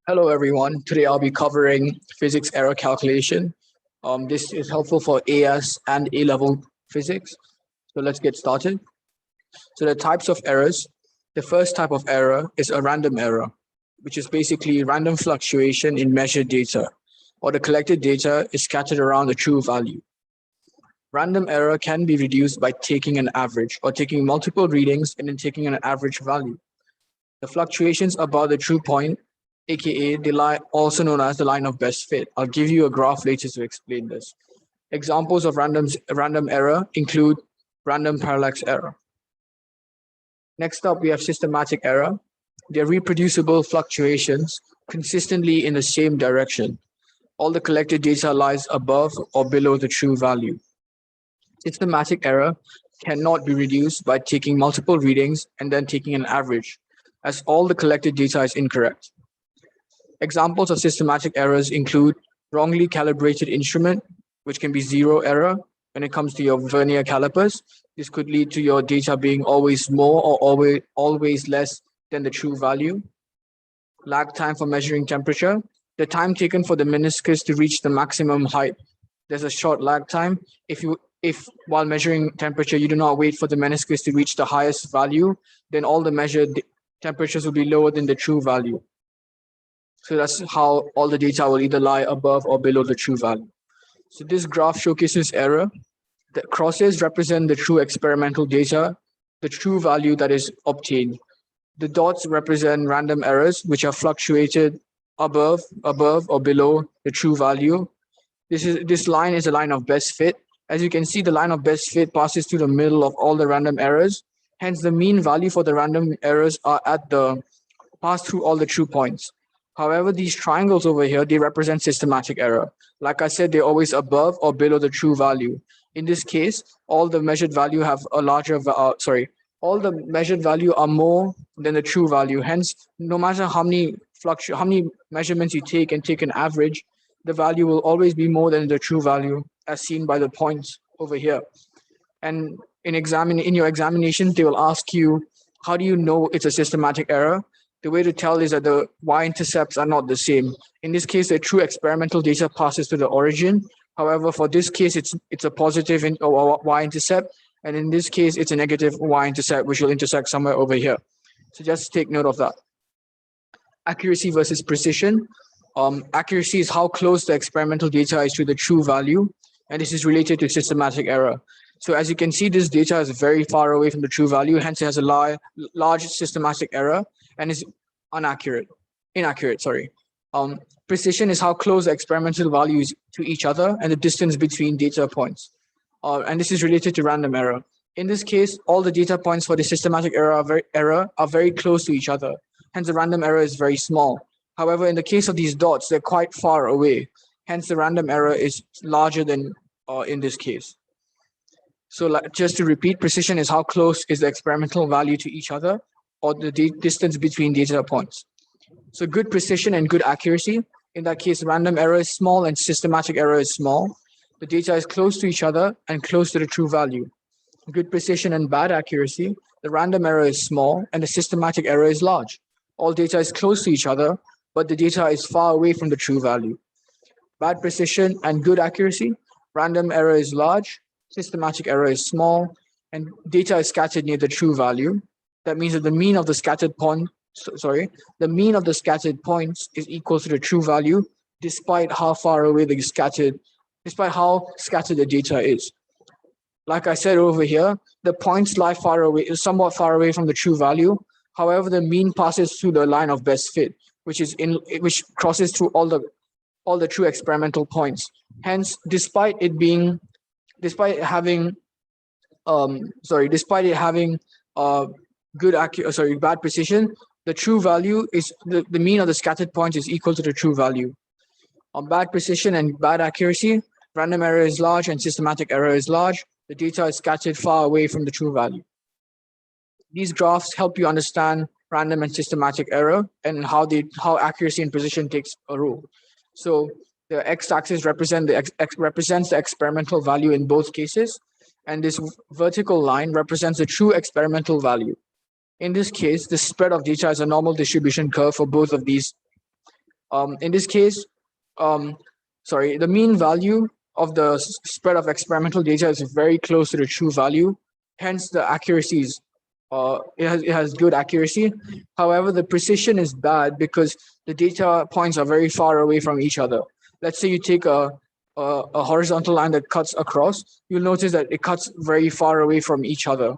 Hello, everyone. Today I'll be covering physics error calculation. This is helpful for AS and A-level physics. So let's get started. So the types of errors. The first type of error is a random error, which is basically random fluctuation in measured data, or the collected data is scattered around a true value. Random error can be reduced by taking an average or taking multiple readings and then taking an average value. The fluctuations above the true point, aka the line, also known as the line of best fit. I'll give you a graph later to explain this. Examples of random error include random parallax error. Next up, we have systematic error. They're reproducible fluctuations consistently in the same direction. All the collected data lies above or below the true value. Systematic error cannot be reduced by taking multiple readings and then taking an average, as all the collected data is incorrect. Examples of systematic errors include wrongly calibrated instrument, which can be zero error when it comes to your vernier calipers. This could lead to your data being always more or always less than the true value. Lag time for measuring temperature. The time taken for the meniscus to reach the maximum height. There's a short lag time. If while measuring temperature, you do not wait for the meniscus to reach the highest value, then all the measured temperatures will be lower than the true value. So that's how all the data will either lie above or below the true value. So this graph showcases error. The crosses represent the true experimental data, the true value that is obtained. The dots represent random errors, which are fluctuated above or below the true value. This line is a line of best fit. As you can see, the line of best fit passes through the middle of all the random errors. Hence, the mean value for the random errors are pass through all the true points. However, these triangles over here, they represent systematic error. Like I said, they're always above or below the true value. In this case, all the measured value have a larger, all the measured value are more than the true value. Hence, no matter how many measurements you take and take an average, the value will always be more than the true value as seen by the points over here. And in your examination, they will ask you, how do you know it's a systematic error? The way to tell is that the y-intercepts are not the same. In this case, the true experimental data passes to the origin. However, for this case, it's a positive y-intercept, and in this case, it's a negative y-intercept, which will intersect somewhere over here. So just take note of that. Accuracy versus precision. Accuracy is how close the experimental data is to the true value, and this is related to systematic error. So as you can see, this data is very far away from the true value, hence it has a large systematic error and is inaccurate. Precision is how close the experimental values to each other and the distance between data points. And this is related to random error. In this case, all the data points for the systematic error are very close to each other. Hence, the random error is very small. However, in the case of these dots, they're quite far away. Hence, the random error is larger than in this case. So just to repeat, precision is how close is the experimental value to each other, or the distance between data points. So good precision and good accuracy. In that case, random error is small and systematic error is small. The data is close to each other and close to the true value. Good precision and bad accuracy. The random error is small and the systematic error is large. All data is close to each other, but the data is far away from the true value. Bad precision and good accuracy. Random error is large, systematic error is small, and data is scattered near the true value. That means that the mean of the scattered points is equal to the true value, despite how scattered the data is. Like I said over here, the points lie somewhat far away from the true value. However, the mean passes through the line of best fit, which crosses through all the true experimental points. Hence, despite it having bad precision, the true value is the mean of the scattered points is equal to the true value. On bad precision and bad accuracy, random error is large and systematic error is large. The data is scattered far away from the true value. These graphs help you understand random and systematic error and how accuracy and precision takes a role. So the x-axis represents the experimental value in both cases, and this vertical line represents the true experimental value. In this case, the spread of data is a normal distribution curve for both of these In this case, the mean value of the spread of experimental data is very close to the true value. Hence, the accuracy is it has good accuracy. However, the precision is bad because the data points are very far away from each other. Let's say you take a horizontal line that cuts across, you'll notice that it cuts very far away from each other.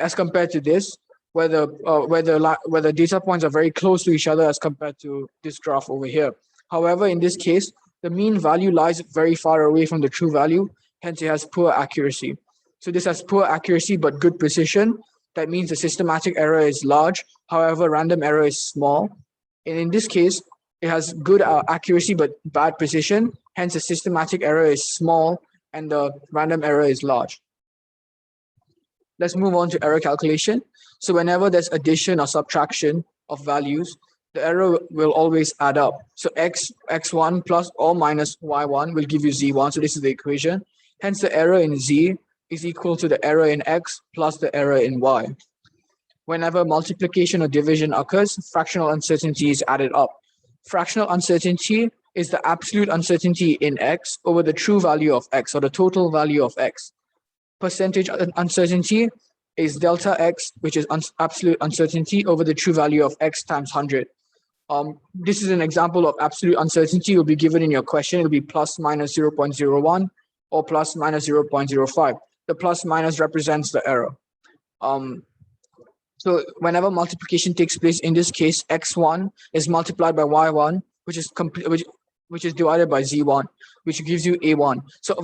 As compared to this, where the data points are very close to each other as compared to this graph over here. However, in this case, the mean value lies very far away from the true value, hence it has poor accuracy. So this has poor accuracy but good precision. That means the systematic error is large, however, random error is small. And in this case, it has good accuracy but bad precision, hence the systematic error is small and the random error is large. Let's move on to error calculation. So whenever there's addition or subtraction of values, the error will always add up. So x1 plus or minus y1 will give you z1. So this is the equation. Hence the error in z is equal to the error in x plus the error in y. Whenever multiplication or division occurs, fractional uncertainty is added up. Fractional uncertainty is the absolute uncertainty in x over the true value of x, or the total value of x. Percentage uncertainty is delta x, which is absolute uncertainty over the true value of x times 100. This is an example of absolute uncertainty. It will be given in your question. It will be plus minus 0.01 or plus minus 0.05. The plus minus represents the error. So whenever multiplication takes place, in this case, x1 is multiplied by y1, which is divided by z1, which gives you a1. So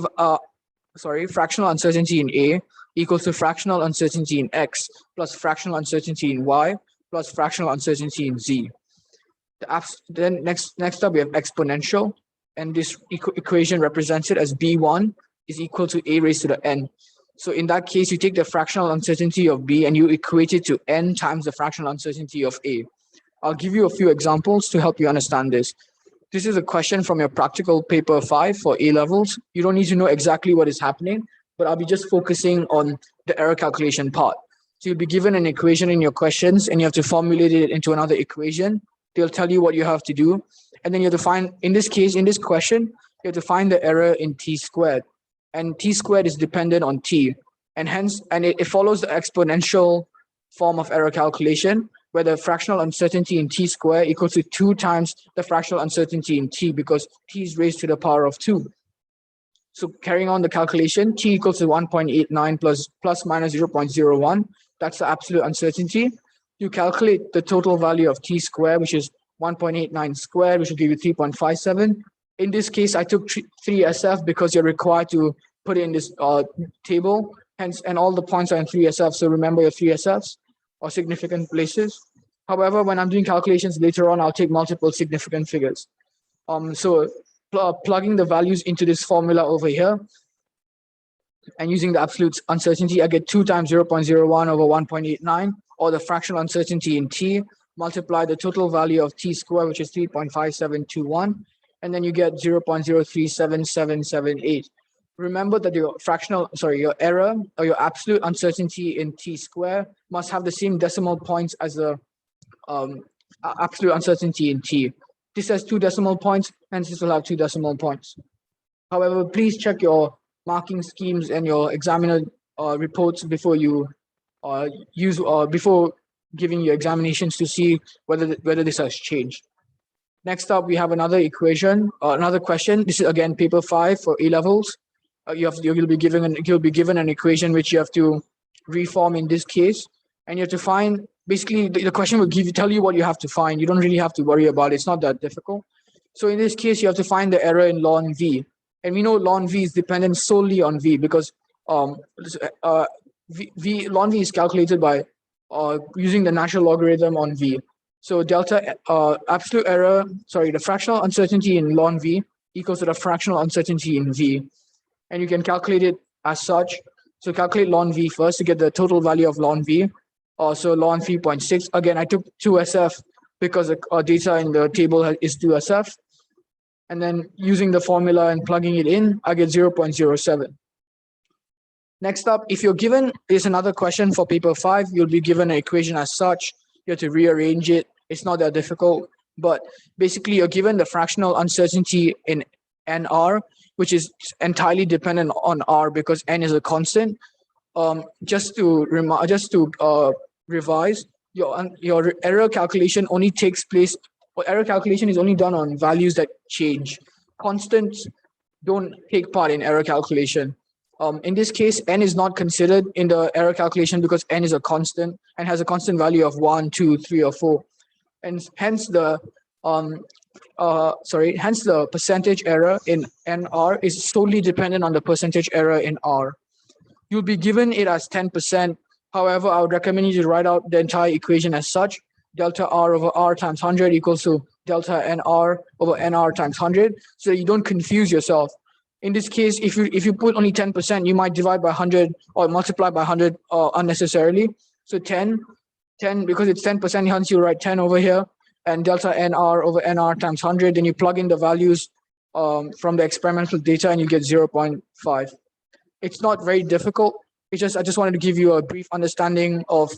fractional uncertainty in A equals to fractional uncertainty in X plus fractional uncertainty in Y plus fractional uncertainty in Z. Then next up we have exponential, and this equation represents it as B1 is equal to A raised to the N. So in that case, you take the fractional uncertainty of B and you equate it to N times the fractional uncertainty of A. I'll give you a few examples to help you understand this. This is a question from your practical paper 5 for A levels. You don't need to know exactly what is happening, but I'll be just focusing on the error calculation part. So you'll be given an equation in your questions and you have to formulate it into another equation. They'll tell you what you have to do. And then you have to find, in this case, in this question, you have to find the error in t squared. And t squared is dependent on t. And hence, it follows the exponential form of error calculation, where the fractional uncertainty in t squared equals to 2 times the fractional uncertainty in t, because t is raised to the power of 2. So carrying on the calculation, t equals to 1.89 plus minus 0.01. That's the absolute uncertainty. You calculate the total value of t squared, which is 1.89 squared, which will give you 3.57. In this case, I took 3SF because you're required to put it in this table. Hence, and all the points are in 3SF. So remember your 3SFs or significant places. However, when I'm doing calculations later on, I'll take multiple significant figures. Plugging the values into this formula over here and using the absolute uncertainty, I get 2 times 0.01 over 1.89, or the fractional uncertainty in t, multiply the total value of t squared, which is 3.5721, and then you get 0.037778. Remember that your error or your absolute uncertainty in t squared must have the same decimal points as the absolute uncertainty in t. This has 2 decimal points, hence this will have 2 decimal points. However, please check your marking schemes and your examiner reports before you before giving your examinations to see whether this has changed. Next up, we have another equation, another question. This is again paper 5 for A levels. You'll be given an equation which you have to reform in this case, and you have to find. Basically, the question will tell you what you have to find. You don't really have to worry about it. It's not that difficult. So in this case, you have to find the error in ln v, and we know ln v is dependent solely on v because ln v is calculated by using the natural logarithm on v. So delta absolute error, the fractional uncertainty in ln v equals to the fractional uncertainty in v, and you can calculate it as such. So calculate ln v first to get the total value of ln v. So ln 3.6. Again, I took 2SF because the data in the table is 2SF. And then using the formula and plugging it in, I get 0.07. Next up, if you're given, there's another question for paper 5, you'll be given an equation as such. You have to rearrange it. It's not that difficult. But basically, you're given the fractional uncertainty in NR, which is entirely dependent on R because N is a constant. Just to revise, your error calculation only takes place, or error calculation is only done on values that change. Constants don't take part in error calculation. In this case, N is not considered in the error calculation because N is a constant and has a constant value of 1, 2, 3, or 4. And hence the hence the percentage error in NR is solely dependent on the percentage error in R. You'll be given it as 10%. However, I would recommend you to write out the entire equation as such. Delta R over R times 100 equals to delta NR over NR times 100, so you don't confuse yourself. In this case, if you put only 10%, you might divide by 100 or multiply by 100 unnecessarily. So 10, because it's 10%, hence you write 10 over here, and delta NR over NR times 100, then you plug in the values from the experimental data and you get 0.5. It's not very difficult. I just wanted to give you a brief understanding of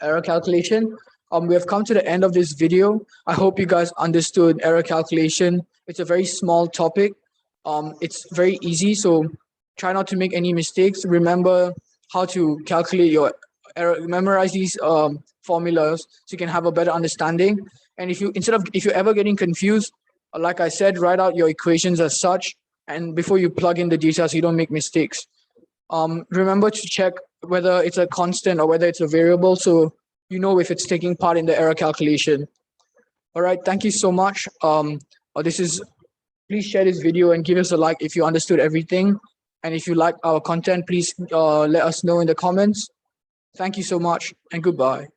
error calculation. We have come to the end of this video. I hope you guys understood error calculation. It's a very small topic. It's very easy, so try not to make any mistakes. Remember how to calculate your error. Memorize these formulas so you can have a better understanding. And if you're ever getting confused, like I said, write out your equations as such, and before you plug in the data so you don't make mistakes. Remember to check whether it's a constant or whether it's a variable, so you know if it's taking part in the error calculation. All right, thank you so much. Please share this video and give us a like if you understood everything. And if you like our content, please let us know in the comments. Thank you so much and goodbye.